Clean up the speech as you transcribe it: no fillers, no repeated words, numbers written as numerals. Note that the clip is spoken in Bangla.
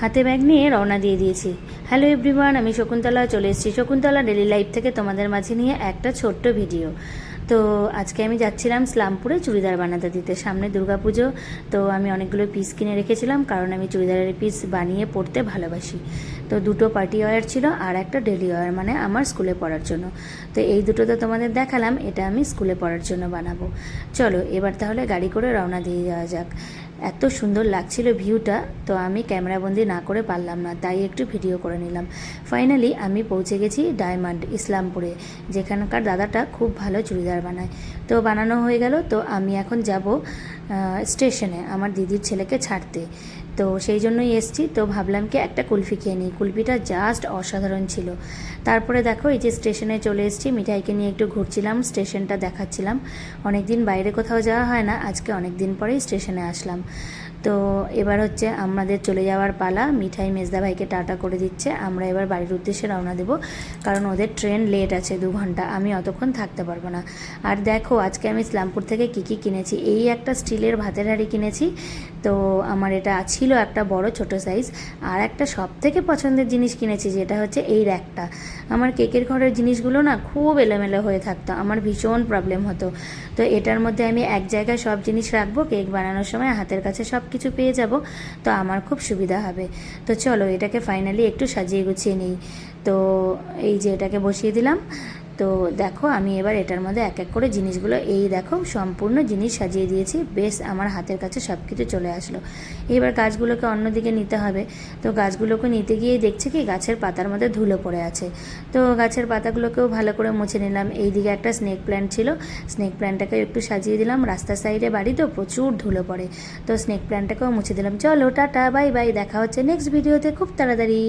হাতে ব্যাগ নিয়ে রওনা দিয়ে দিয়েছি। হ্যালো এভরিওয়ান, আমি শকুন্তলা চলে এসেছি শকুন্তলা ডেলি লাইফ থেকে তোমাদের মাঝে নিয়ে একটা ছোট্ট ভিডিও। তো আজকে আমি যাচ্ছিলাম ইসলামপুরে চুড়িদার বানাতে দিতে, সামনে দুর্গাপুজো। তো আমি অনেকগুলো পিস কিনে রেখেছিলাম, কারণ আমি চুড়িদারের পিস বানিয়ে পরতে ভালোবাসি। তো দুটো পার্টি ওয়্যার ছিল আর একটা ডেলি ওয়্যার, মানে আমার স্কুলে পড়ার জন্য। তো এই দুটো তো তোমাদের দেখালাম, এটা আমি স্কুলে পড়ার জন্য বানাবো। চলো এবার তাহলে গাড়ি করে রওনা দিয়ে যাওয়া যাক। এত সুন্দর লাগছিল ভিউটা, তো আমি ক্যামেরাবন্দি না করে পারলাম না, তাই একটু ভিডিও করে নিলাম। ফাইনালি আমি পৌঁছে গেছি ডায়মন্ড ইসলামপুরে, যেখানকার দাদাটা খুব ভালো চুড়িদার বানায়। তো বানানো হয়ে গেল, তো আমি এখন যাব স্টেশনে আমার দিদির ছেলেকে ছাড়তে। তো সেই জন্যই এসছি। তো ভাবলাম কি একটা কুলফি খেয়ে নিই, কুলফিটা জাস্ট অসাধারণ ছিল। তারপরে দেখো এই যে স্টেশনে চলে এসেছি, মিঠাইকে নিয়ে একটু ঘুরছিলাম, স্টেশনটা দেখাচ্ছিলাম। অনেক দিন বাইরে কোথাও যাওয়া হয় না, আজকে অনেক দিন পরেই স্টেশনে আসলাম। তো এবার হচ্ছে আমাদের চলে যাওয়ার পালা। মিঠাই মেজদা ভাইকে টাটা করে দিচ্ছে, আমরা এবার বাড়ির উদ্দেশ্যে রওনা দেব, কারণ ওদের ট্রেন লেট আছে 2 ঘন্টা, আমি অতক্ষণ থাকতে পারবো না। আর দেখো আজকে আমি ইসলামপুর থেকে কী কিনেছি। এই একটা স্টিলের ভাতের হাঁড়ি কিনেছি। তো আমার এটা ছিল একটা বড় ছোট সাইজ। আর একটা সব থেকে পছন্দের জিনিস কিনেছি, যেটা হচ্ছে এই র্যাকটা। আমার কেকের ঘরের জিনিসগুলো না খুব এলোমেলো হয়ে থাকতো, আমার ভীষণ প্রবলেম হতো। তো এটার মধ্যে আমি এক জায়গায় সব জিনিস রাখবো, কেক বানানোর সময় হাতের কাছে সব কিছু পেয়ে যাব, তো আমার খুব সুবিধা হবে। তো চলো এটাকে ফাইনালি একটু সাজিয়ে গুছিয়ে নিই। তো এই যে এটাকে বসিয়ে দিলাম। তো দেখো আমি এবার এটার মধ্যে এক এক করে জিনিসগুলো, এই দেখো সম্পূর্ণ জিনিস সাজিয়ে দিয়েছি, বেশ আমার হাতের কাছে সব কিছু চলে আসলো। এবার গাছগুলোকে অন্যদিকে নিতে হবে। তো গাছগুলোকে নিতে গিয়ে দেখছি কি গাছের পাতার মধ্যে ধুলো পড়ে আছে। তো গাছের পাতাগুলোকেও ভালো করে মুছে নিলাম। এইদিকে একটা স্নেক প্ল্যান্ট ছিল, স্নেক প্ল্যান্টটাকে একটু সাজিয়ে দিলাম। রাস্তার সাইডে বাড়ি তো প্রচুর ধুলো পড়ে, তো স্নেক প্ল্যান্টটাকেও মুছে দিলাম। চলো টাটা বাই বাই, দেখা হচ্ছে নেক্সট ভিডিওতে খুব তাড়াতাড়ি।